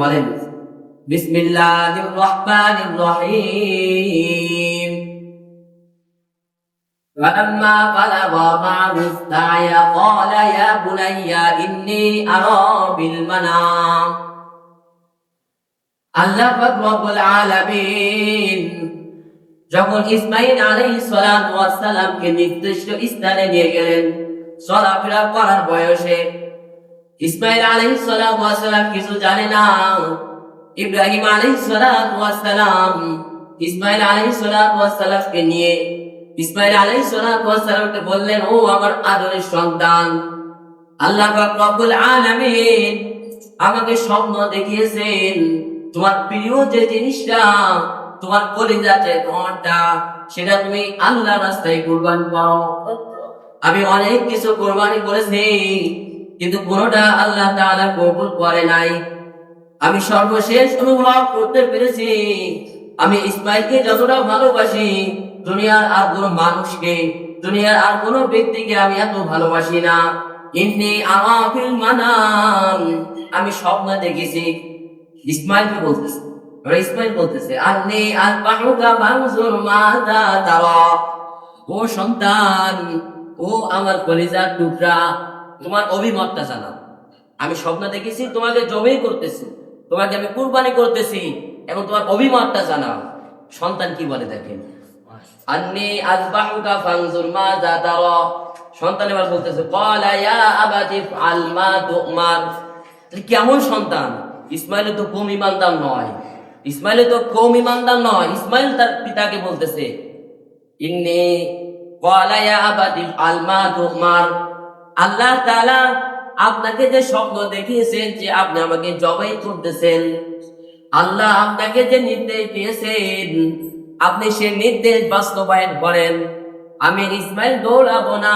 বলেন বিসমিল্লাহির রহমানির রহিম فلما بلغ معه السعي قال يا بني إني أرى بالمنام আল্লাহ পাক রব্বুল আলামিন যখন ইসমাঈল আলাইহিস সালাতু ওয়াস সালামকে নির্দিষ্ট স্থানে নিয়ে গেলেন চলাফেরা করার বয়সে, ইসমাঈল আলাইহিস সালাতু ওয়াস সালাম কিছু জানে না। ইব্রাহিম আলাইহিস সালাতু ওয়াস সালাম ইসমাঈল আলাইহিস সালাতু ওয়াস সালামকে নিয়ে ইসমাঈল আলাইহিস সালাতু ওয়াস সালামকে বললেন, ও আমার আদরের সন্তান, আল্লাহ পাক রব্বুল আলামিন আমাকে স্বপ্ন দেখিয়েছেন, তোমার প্রিয় যে জিনিসটা, তোমার কলিজার যে ধনটা, সেটা তুমি আল্লাহর রাস্তায় কুরবানি করো। আমি অনেক কিছু কুরবানি করেছি, কিন্তু কোনটা আল্লাহ তাআলা কবুল করে নাই। আমি সর্বশেষ অনুভব করতে পেরেছি, আমি ইসমাঈলকে যতটা ভালোবাসি, দুনিয়ার আর কোনো মানুষকে, দুনিয়ার আর কোনো ব্যক্তিকে আমি এত ভালোবাসি না। ইন্নী আরা ফিল মানাম, আমি স্বপ্ন দেখেছি। ইসমাঈলকে বলতেছে, ইসমাঈল বলতেছে, আন্নী আযবাহুকা ফানজুর মাযা তারা, ও সন্তান, ও আমার কলিজার টুকরা, তোমার অভিমতটা জানাও। আমি স্বপ্ন দেখেছি তোমাকে জবাই করতেছি, তোমাকে আমি কুরবানি করতেছি, এবং তোমার অভিমতটা জানাও। সন্তান কি বলে দেখেন, আন্নী আযবাহুকা ফানজুর মাযা তারা। সন্তান এবার বলতেছে, ক্বালা ইয়া আবাতি ফাআল মা তু'মার। কেমন সন্তান! ইসমাঈল তো কম ঈমানদার নয়, ইসমাঈল তো কম ঈমানদার নয়। ইসমাঈল তার পিতাকে বলতেছে, ইন্নী ক্বালা ইয়া আবাতি ফাআল মা তু'মার, আল্লাহ তাআলা আপনাকে যে স্বপ্ন দেখিয়েছেন যে আপনি আমাকে জবাই করতেছেন, আল্লাহ আপনাকে যে নির্দেশ দিয়েছেন, আপনি সে নির্দেশ বাস্তবায়ন করেন। আমি ইসমাঈল দৌড়াবো না,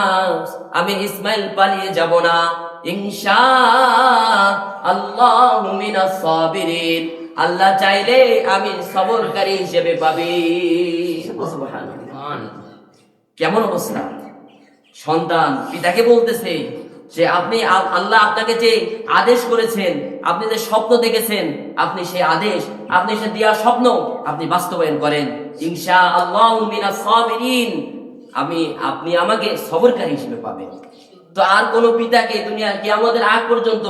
আমি ইসমাঈল পালিয়ে যাব না। ইনশাআল্লাহু মিনাস সাবিরিন, আল্লাহ চাইলে আমি সবরকারী হিসেবে পাবি। সুবহানাল্লাহ। কেমন অবস্থা! সন্তান পিতাকে বলতেছে যে আপনি, আল্লাহ আপনাকে যে আদেশ করেছেন, আপনি যে স্বপ্ন দেখেছেন, আপনি সেই আদেশ, আপনি সে দেওয়া স্বপ্ন আপনি বাস্তবায়ন করেন। ইনশাআল্লাহু মিনাস সাবিরিন, আপনি আমাকে সবরকারী হিসেবে পাবেন। তো আর কোন পিতাকে দুনিয়ার কিয়ামতের আগ পর্যন্ত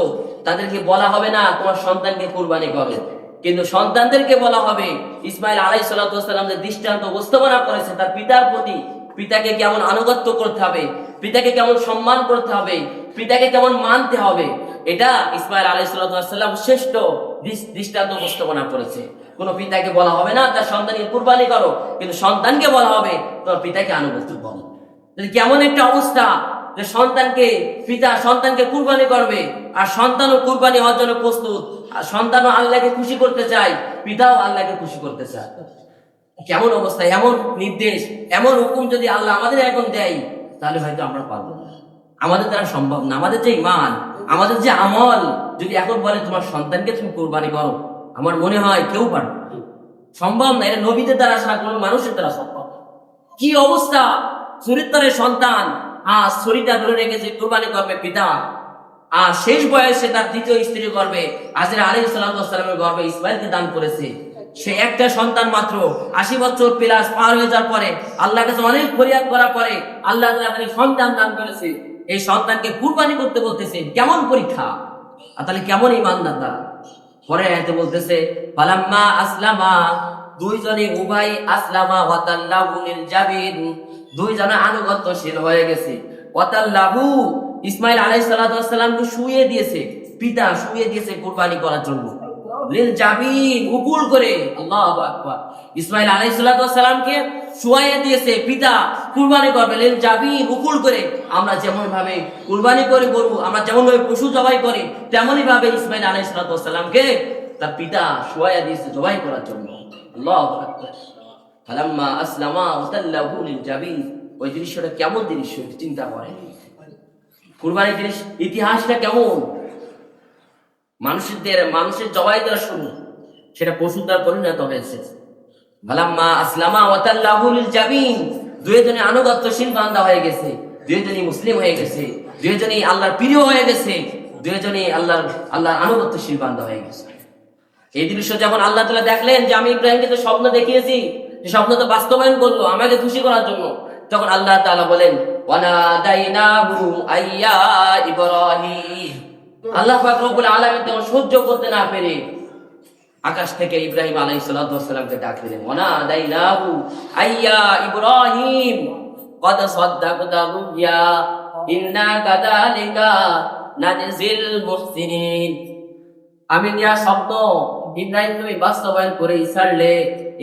তাদেরকে বলা হবে না তোমার সন্তানকে কুরবানি করো, কিন্তু সন্তানদেরকে বলা হবে ইসমাঈল আলাইহিস সালাতু ওয়াস সালাম যে দৃষ্টান্ত উপস্থাপনা করেছে তার পিতার প্রতি, পিতাকে কেমন আনুগত্য করতে হবে, পিতাকে কেমন সম্মান করতে হবে, পিতাকে কেমন মানতে হবে, এটা ইসমাঈল আলাইহিস সালাতু ওয়াস সালাম শ্রেষ্ঠ দৃষ্টান্ত উপস্থাপনা করেছে। কোন পিতাকে বলা হবে না তার সন্তানকে কুরবানি করো, কিন্তু সন্তানকে বলা হবে তোমার পিতাকে আনুগত্য করো। কেমন একটা অবস্থা যে পিতা সন্তানকে কুরবানি করবে, আর সন্তানও কুরবানি হওয়ার জন্য প্রস্তুত, আর সন্তানও আল্লাহকে খুশি করতে চায়, পিতাও আল্লাহকে খুশি করতে চায়। কেমন অবস্থা! এমন নির্দেশ, এমন হুকুম যদি আল্লাহ আমাদের এখন দেয়, তাহলে হয়তো আমরা পারবো না, আমাদের দ্বারা সম্ভব না। আমাদের যে ঈমান, আমাদের যে আমল, যদি এখন বলে তোমার সন্তানকে তুমি কুরবানি করো, আমার মনে হয় কেউ পারবে না, সম্ভব না। এটা নবীদের দ্বারা ছাড়া কোনো মানুষের দ্বারা সম্ভব। কি অবস্থা! চরিত্রের সন্তান শরীরটা ধরে রেখেছে, কুরবানি করবে পিতা, আর শেষ বয়সে তার দ্বিতীয় স্ত্রী গর্ভে, হাজরা আলাইহিস সালাতু ওয়াস সালামের গর্ভে ইসমাঈলকে দান করেছে। সে একটা সন্তান মাত্র, 80 বছর প্লাস পার হয়ে যাওয়ার পরে, আল্লাহর কাছে অনেক ফরিয়াদ করার পরে আল্লাহ তাআলা সন্তান দান করেছে। এই সন্তানকে কুরবানি করতে বলতেছে, কেমন পরীক্ষা! আর তাহলে কেমন ঈমানদার তারা! পরে আয়াতে বলতেছে, ফালাম্মা আসলামা, দুইজনে উভয় আসলামা ওয়া তাল্লাহু লিল জাবিন, দুইজনে আনুগত্যশীল হয়ে গেছে। ওয়া তাল্লাহু, ইসমাঈল আলাইহিস সালাতু ওয়াস সালামকে শুইয়ে দিয়েছে, পিতা শুইয়ে দিয়েছে কুরবানি করার জন্য। লিল জাবিন, উকুল করে। আল্লাহু আকবার। ইসমাঈল আলাইহিস সালাতু ওয়াস সালামকে শুইয়ে দিয়েছে, পিতা কুরবানি করবে। লিল জাবিন, উকুল করে। আমরা যেমন ভাবে কুরবানি করি গরু, আমরা যেমন ভাবে পশু জবাই করি, তেমনই ভাবে ইসমাঈল আলাইহিস সালাতু ওয়াস সালামকে তার পিতা শুইয়ে দিয়েছে জবাই করার জন্য। আল্লাহু আকবার। ফালাম্মা আসলামা ওয়া তাল্লাহু লিল জাবিন, ওই দৃশ্যটা কেমন দৃশ্য চিন্তা করেন। কুরবানির জিনিস ইতিহাসটা কেমন! মানুষের জবাই দ্বারা শুরু, সেটা পশুর দ্বারা পরিণত হয়েছে। ফালাম্মা আসলামা ওয়া তাল্লাহু লিল জাবিন, দুইজনে আনুগত্যশীল বান্দা হয়ে গেছে, দুইজনই মুসলিম হয়ে গেছে, দুইজনই আল্লাহর প্রিয় হয়ে গেছে, দুইজনই আল্লাহর আনুগত্যশীল বান্দা হয়ে গেছে। এই দৃশ্য যখন আল্লাহ তাআলা দেখলেন যে আমি ইব্রাহিমকে তো স্বপ্ন দেখিয়েছি, স্বপ্ন তো বাস্তবায়ন করলো আমাকে খুশি করার জন্য, তখন আল্লাহ তাআলা বলেন ওয়ানাদাইনাহু আইয়া ইব্রাহিম। আল্লাহ পাক রব্বুল আলামিন তখন সহ্য করতে না পেরে আকাশ থেকে ইব্রাহিম আলাইহিস সালামকে ডাক দিলেন ওয়ানাদাইনাহু আইয়া ইব্রাহিম কদ সাদ্দাকতা রুইয়া ইন্না কাযালিকা নাজিল মুহসিনিন। আমি নিয়া স্বপ্ন ইব্রাহিম তুমি বাস্তবায়ন করে ছাড়লে,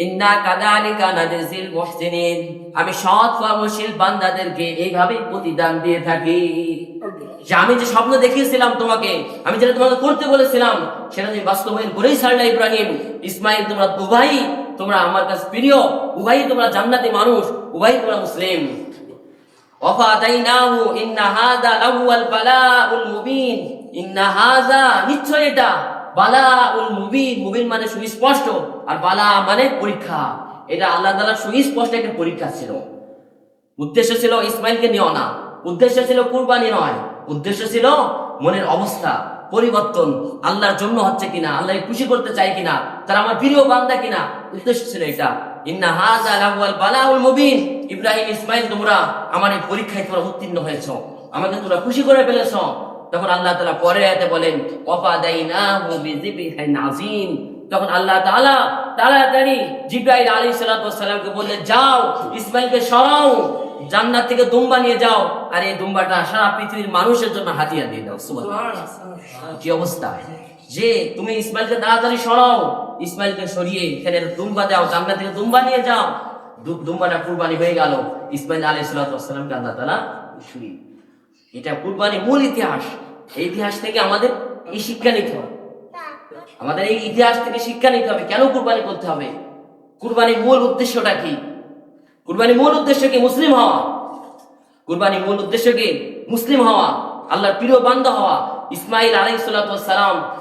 ইন্না কাযালিকা নাজিল মুহসিনিন, আমি সৎ কর্মশীল বান্দাদেরকে এইভাবেই প্রতিদান দিয়ে থাকি। যে আমি যে স্বপ্ন দেখিয়েছিলাম তোমাকে, আমি যেটা তোমাকে করতে বলেছিলাম সেটা তুমি বাস্তবায়ন করেই ছাড়লে ইব্রাহিম। ইসমাইল তোমরা উভয়ই তোমরা আমার কাছে প্রিয়, উভয়ই তোমরা জান্নাতি মানুষ, উভয়ই তোমরা মুসলিম। ওয়াফাদাইনাহু ইন্না হাযা লাহুয়াল বালাউল মুবিন, ইন্না হাযা নিশ্চয় এটা, বালাউল মুবিন, মুবিন মানে সুস্পষ্ট, আর বালা মানে পরীক্ষা। এটা আল্লাহ তাআলার সুস্পষ্ট একটা পরীক্ষা ছিল। উদ্দেশ্য ছিল ইসমাইলকে নেওয়া না, উদ্দেশ্য ছিল কুরবানি নয়, উদ্দেশ্য ছিল মনের অবস্থা পরিবর্তন, আল্লাহর জন্য হচ্ছে কিনা, আল্লাহকে খুশি করতে চাই কিনা, তারা আমার প্রিয় বান্দা কিনা, উদ্দেশ্য ছিল এটা। ইন্না হাযা লাহুয়াল বালাউল মুবিন, ইব্রাহিম ইসমাইল তোমরা আমার এই পরীক্ষায় তোমরা উত্তীর্ণ হয়েছো, আমাকে তোমরা খুশি করে ফেলেছো। তখন আল্লাহ তাআলা পরের আয়াতে বলেন ওয়াফাদাইনাহু বিযিবহিন আযীম। তখন আল্লাহ তাআলা তাড়াতাড়ি জিবরাইল আলাইহিস সালামকে বললেন যাও ইসমাইলকে সরাও, জান্নাত থেকে দুম্বা নিয়ে যাও, আর এই দুম্বাটা সারা পৃথিবীর মানুষের জন্য হাদিয়া দিয়ে দাও। সুবহানাল্লাহ, কি অবস্থা যে তুমি ইসমাইলকে তাড়াতাড়ি সরাও, ইসমাইলকে সরিয়ে এখানে দুম্বা দাও, জান্নাত থেকে দুম্বা নিয়ে যাও। দুম্বাটা কুরবানি হয়ে গেল, ইসমাইল আলাইহিস সালামকে আল্লাহ তাআলা খুশি। এটা কুরবানি মূল ইতিহাস। এই ইতিহাস থেকে আমাদের এই শিক্ষা নিতে হবে, আমাদের এই ইতিহাস থেকে শিক্ষা নিতে হবে কেন কুরবানি করতে হবে। কুরবানির মূল উদ্দেশ্যটা কি? কুরবানির মূল উদ্দেশ্য কি? মুসলিম হওয়া। কুরবানির মূল উদ্দেশ্য কি? মুসলিম হওয়া, আল্লাহর প্রিয় বান্দা হওয়া। ইসমাইল আলাইহিস সালাম